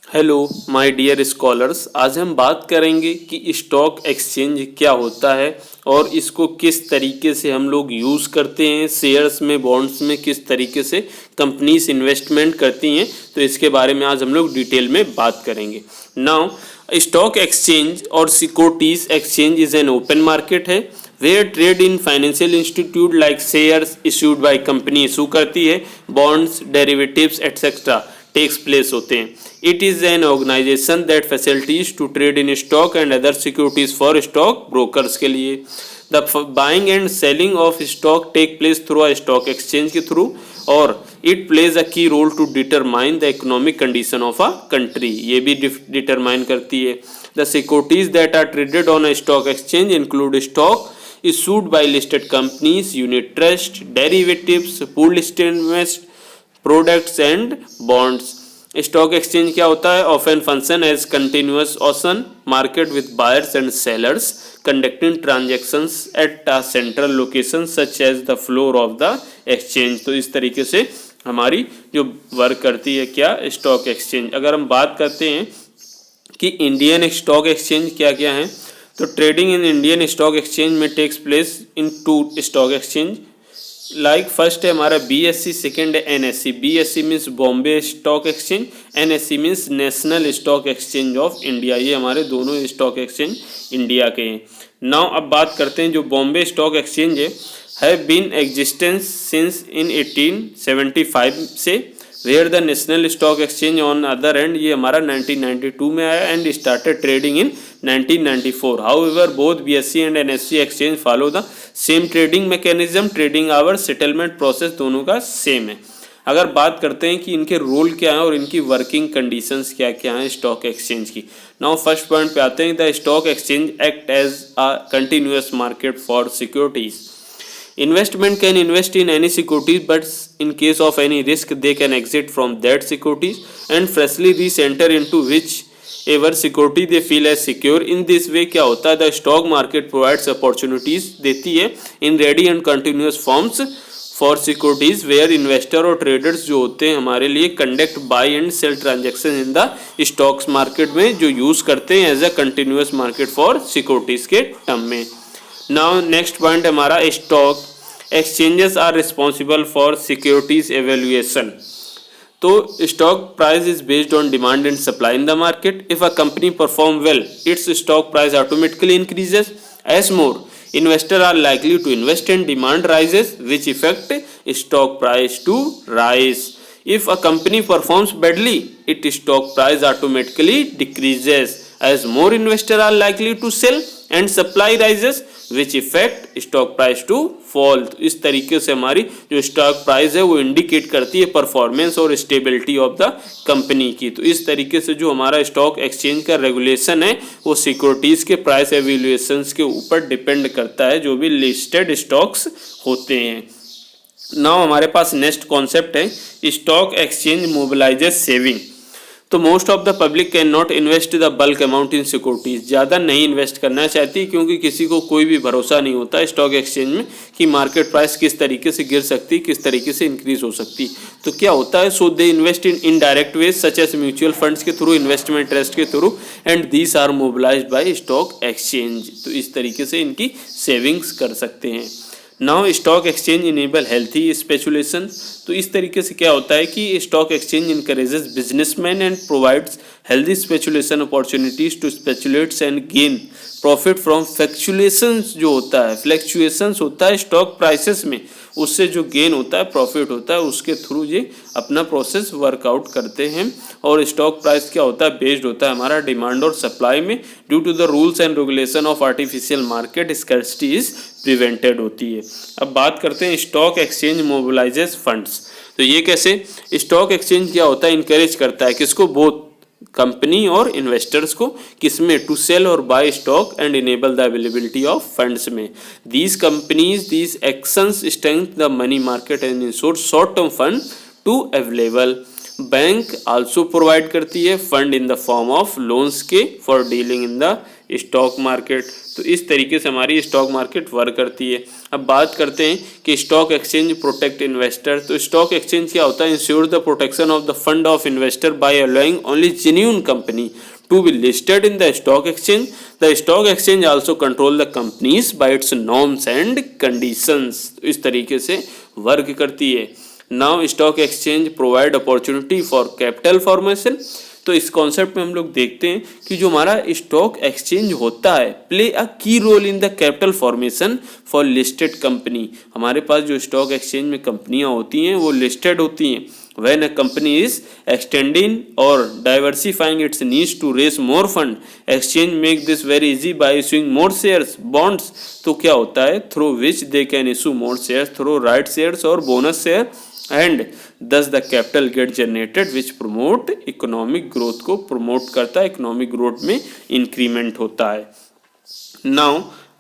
Hello my dear scholars. आज हम बात करेंगे कि स्टॉक एक्सचेंज क्या होता है और इसको किस तरीके से हम लोग यूज़ करते हैं। शेयर्स में, बॉन्ड्स में किस तरीके से कंपनीज इन्वेस्टमेंट करती हैं, तो इसके बारे में आज हम लोग डिटेल में बात करेंगे। नाउ स्टॉक एक्सचेंज और securities exchange is an open market है where trade in financial institute like shares issued by company issue करती है, bonds, derivatives etcetera takes place होते हैं। It is an organisation that facilities to trade in stock and other securities for stock brokers के लिए। The buying and selling of stock take place through a stock exchange के through और it plays a key role to determine the economic condition of a country. ये भी determine करती है। The securities that are traded on a stock exchange include stock issued by listed companies, unit trust, derivatives, pooled invest products and bonds. Stock exchange क्या होता है? Often function as continuous auction market with buyers and sellers conducting transactions at a central location such as the floor of the exchange. तो इस तरीके से हमारी जो work करती है क्या स्टॉक एक्सचेंज। अगर हम बात करते हैं कि इंडियन स्टॉक एक्सचेंज क्या क्या है, तो trading in Indian stock exchange में takes place in two stock exchange. Like first है हमारा बीएससी, सेकंड है NSC. BSC means Bombay stock exchange, NSC means national stock exchange of India. ये हमारे दोनों स्टॉक एक्सचेंज इंडिया के हैं। नाउ अब बात करते हैं जो बॉम्बे स्टॉक एक्सचेंज है, have been existence since in 1875 से, where the national stock exchange on other end ये हमारा 1992 में आया and started trading in 1994। However both BSC and NSC exchange follow the same trading mechanism, trading hour, settlement process दोनों का same है। अगर बात करते हैं कि इनके रोल क्या है और इनकी वर्किंग कंडीशंस क्या क्या हैं स्टॉक एक्सचेंज की। नाउ फर्स्ट पॉइंट पे आते हैं, the stock exchange act as a continuous market for securities. Investment can invest in any securities, but in case of any risk, they can exit from that securities and freshly re-enter into whichever security they feel as secure. In this way क्या होता है, the stock market provides opportunities देती है in ready and continuous forms for securities where investor और traders जो होते हैं हमारे लिए conduct buy and sell transaction in the stocks market में जो use करते हैं as a continuous market for securities के term में। नाउ नेक्स्ट पॉइंट हमारा stock exchanges are responsible for securities evaluation. तो stock price is based on demand and supply in the market. If a company perform well, its stock price automatically increases as more investor are likely to invest and demand rises which effect stock price to rise. If a company performs badly, its stock price automatically decreases as more investors are likely to sell and supply rises, which affect stock price to fall। तो इस तरीके से हमारी जो stock price है वो indicate करती है परफॉर्मेंस और स्टेबिलिटी ऑफ द कंपनी की। तो इस तरीके से जो हमारा स्टॉक एक्सचेंज का रेगुलेशन है वो सिक्योरिटीज के प्राइस एवेल्युएशंस के ऊपर डिपेंड करता है जो भी लिस्टेड स्टॉक्स होते हैं। नाउ हमारे पास नेक्स्ट कॉन्सेप्ट है स्टॉक एक्सचेंज मोबिलाइजेज सेविंग। तो most of the public can not invest the bulk amount in securities. ज़्यादा नहीं इन्वेस्ट करना चाहती क्योंकि किसी को कोई भी भरोसा नहीं होता स्टॉक एक्सचेंज में कि मार्केट प्राइस किस तरीके से गिर सकती, किस तरीके से इंक्रीज हो सकती। तो क्या होता है, so they invest in indirect ways such as mutual funds के थ्रू, इन्वेस्टमेंट ट्रस्ट के through and these are mobilised by stock exchange. तो इस तरीके से इनकी सेविंग्स कर सकते हैं। Now stock exchange enable healthy speculation. तो इस तरीके से क्या होता है कि stock exchange encourages businessman and provides healthy speculation opportunities to speculates and gain profit from fluctuations. जो होता है फ्लैक्चुएशंस होता है स्टॉक प्राइसेस में, उससे जो गेन होता है, प्रॉफिट होता है, उसके थ्रू ये अपना प्रोसेस वर्कआउट करते हैं। और स्टॉक प्राइस क्या होता है, बेस्ड होता है हमारा डिमांड और सप्लाई में। Due to the rules and regulation of artificial market scarcity is prevented होती है। अब बात करते हैं स्टॉक एक्सचेंज मोबिलाइजेस फंड्स। तो ये कैसे, स्टॉक एक्सचेंज क्या होता है, इनकरेज करता है किसको, बोथ कंपनी और इन्वेस्टर्स को, किसमें, टू सेल और buy stock and enable the availability of funds में। These companies these actions strength the money market and ensure short term fund to available. Bank also provide करती है fund in the form of loans के for dealing in the stock market. तो इस तरीके से हमारी stock market work करती है। अब बात करते हैं कि स्टॉक एक्सचेंज प्रोटेक्ट इन्वेस्टर। तो स्टॉक एक्सचेंज क्या होता है? Ensure the protection of the fund of investor by allowing only genuine company to be listed in the stock exchange. The stock exchange also control the companies by its norms and conditions. तो इस तरीके से work करती है। Now stock exchange provide opportunity for capital formation. तो इस concept में हम लोग देखते हैं कि जो हमारा स्टॉक एक्सचेंज होता है play a key role in the capital formation for listed company. हमारे पास जो स्टॉक एक्सचेंज में कंपनियां होती हैं वो लिस्टेड होती हैं। When a company is extending or diversifying its needs to raise more fund, exchange make this very easy by issuing more shares, bonds. तो क्या होता है? Through which they can issue more shares through right shares or bonus share, and thus the capital get generated which promote economic growth को promote करता है, economic growth में increment होता है। Now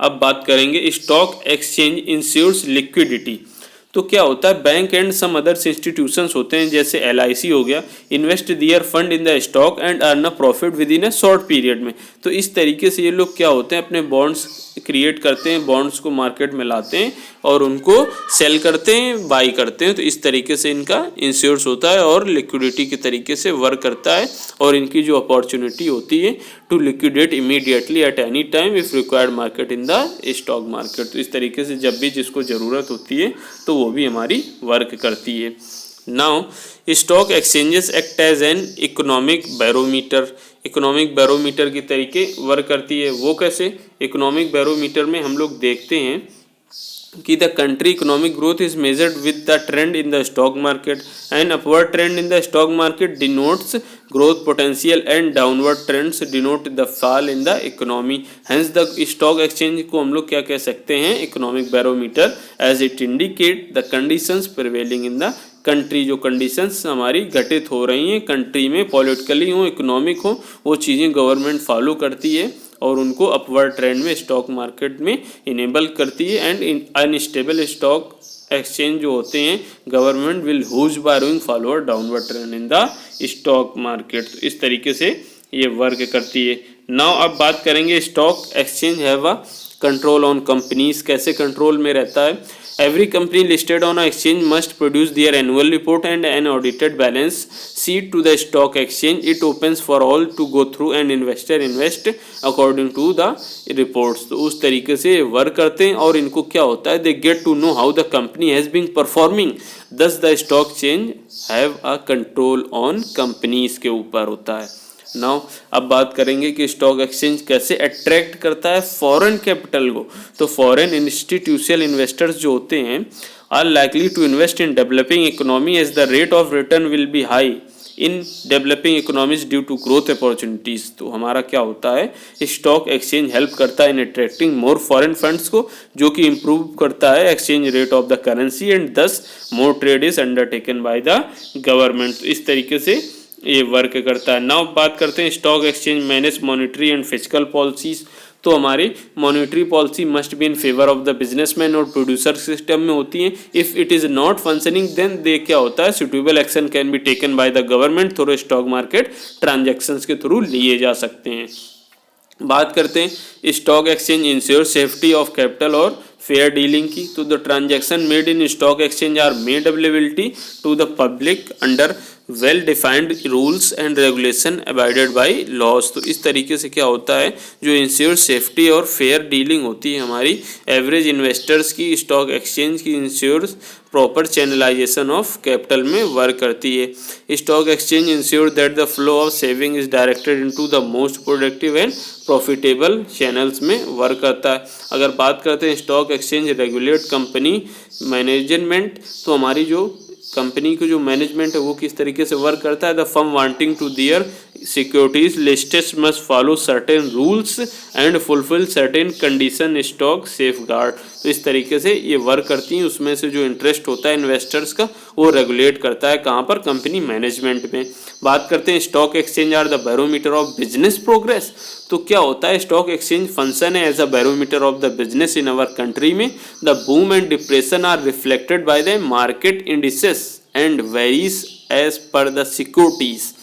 अब बात करेंगे स्टॉक एक्सचेंज इंश्योर्स लिक्विडिटी। तो क्या होता है? Bank and some others institutions होते हैं जैसे LIC हो गया, invest their fund in the stock and earn a profit within a short period में। तो इस तरीके से ये लोग क्या होते हैं? अपने बॉन्ड्स क्रिएट करते हैं, बॉन्ड्स को मार्केट में लाते हैं और उनको सेल करते हैं, बाई करते हैं। तो इस तरीके से इनका इंश्योर्स होता है और लिक्विडिटी के तरीके से वर्क करता है। और इनकी जो अपॉर्चुनिटी होती है to liquidate immediately at any time if required market in the stock market. तो इस तरीके से जब भी जिसको ज़रूरत होती है तो वो भी हमारी वर्क करती है। Now stock exchanges act as an economic barometer. Economic barometer की तरीके वर्क करती है। वो कैसे? इकोनॉमिक बैरोमीटर में हम लोग देखते हैं कि the country economic growth is measured with the trend in the stock market and upward trend in the stock market denotes growth potential and downward trends denote the fall in the economy. Hence the stock exchange को हम लोग क्या कह सकते हैं? Economic barometer, as it indicate the conditions prevailing in the country. जो conditions हमारी घटित हो रही हैं कंट्री में, पॉलिटिकली हो, इकोनॉमिक हो, वो चीज़ें गवर्नमेंट फॉलो करती है और उनको अपवर्ड ट्रेंड में स्टॉक मार्केट में इनेबल करती है। एंड अनस्टेबल स्टॉक एक्सचेंज जो होते हैं government will whose borrowing follower downward trend in the stock market. तो इस तरीके से ये वर्क करती है। नाउ अब बात करेंगे stock exchange have a control on companies. कैसे कंट्रोल में रहता है? Every company listed on an exchange must produce their annual report and an audited balance sheet to the stock exchange. It opens for all to go through and investor invest according to the reports. तो उस तरीके से work करते हैं और इनको क्या होता है? They get to know how the company has been performing. Thus the stock exchange have a control on companies के ऊपर होता है। नाउ अब बात करेंगे कि स्टॉक एक्सचेंज कैसे अट्रैक्ट करता है फॉरेन कैपिटल को। तो फॉरेन इंस्टीट्यूशनल इन्वेस्टर्स जो होते हैं are likely to invest in developing economy as the rate of return will be high in developing economies due to growth opportunities. तो हमारा क्या होता है? स्टॉक एक्सचेंज हेल्प करता है in attracting more foreign funds को, जो कि इम्प्रूव करता है exchange rate of the currency and thus more trade is undertaken by the government. तो इस तरीके से ये वर्क करता है। नाउ बात करते हैं stock exchange manage monetary and fiscal policies. तो हमारी monetary policy must be in favour of the businessman और प्रोड्यूसर सिस्टम में होती है। If it is not functioning then they क्या होता है? Suitable action can be taken by the government through stock market transactions के थ्रू लिए जा सकते हैं। बात करते हैं stock exchange ensure safety of capital और फेयर डीलिंग की। तो the transaction made in stock exchange are made availability to the public under well defined rules and regulation abided by laws. तो इस तरीके से क्या होता है? जो इंश्योर सेफ्टी और फेयर डीलिंग होती है हमारी एवरेज इन्वेस्टर्स की, स्टॉक एक्सचेंज की ensure proper channelisation of capital में वर्क करती है। Stock exchange ensure that the flow of saving is directed into the most productive and profitable channels में वर्क करता है। अगर बात करते हैं stock exchange regulate company management, तो हमारी जो कंपनी को जो मैनेजमेंट है वो किस तरीके से वर्क करता है? The firm wanting to their securities listed must follow certain rules and fulfil certain condition stock safeguard. तो इस तरीके से ये वर्क करती हैं। उसमें से जो इंटरेस्ट होता है इन्वेस्टर्स का वो रेगुलेट करता है कहाँ पर? कंपनी मैनेजमेंट में। बात करते हैं stock exchange are the barometer of business progress. तो क्या होता है? स्टॉक एक्सचेंज फंक्शन है as a barometer of the business in our country में। The boom and depression are reflected by the market indices and varies as per the securities.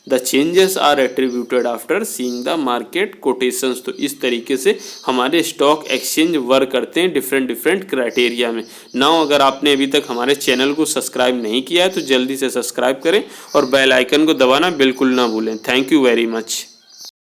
The changes are attributed after seeing the market quotations. तो इस तरीके से हमारे stock exchange work करते हैं different different criteria में। Now अगर आपने अभी तक हमारे चैनल को सब्सक्राइब नहीं किया है तो जल्दी से सब्सक्राइब करें और बेल आइकन को दबाना बिल्कुल ना भूलें। Thank you very much.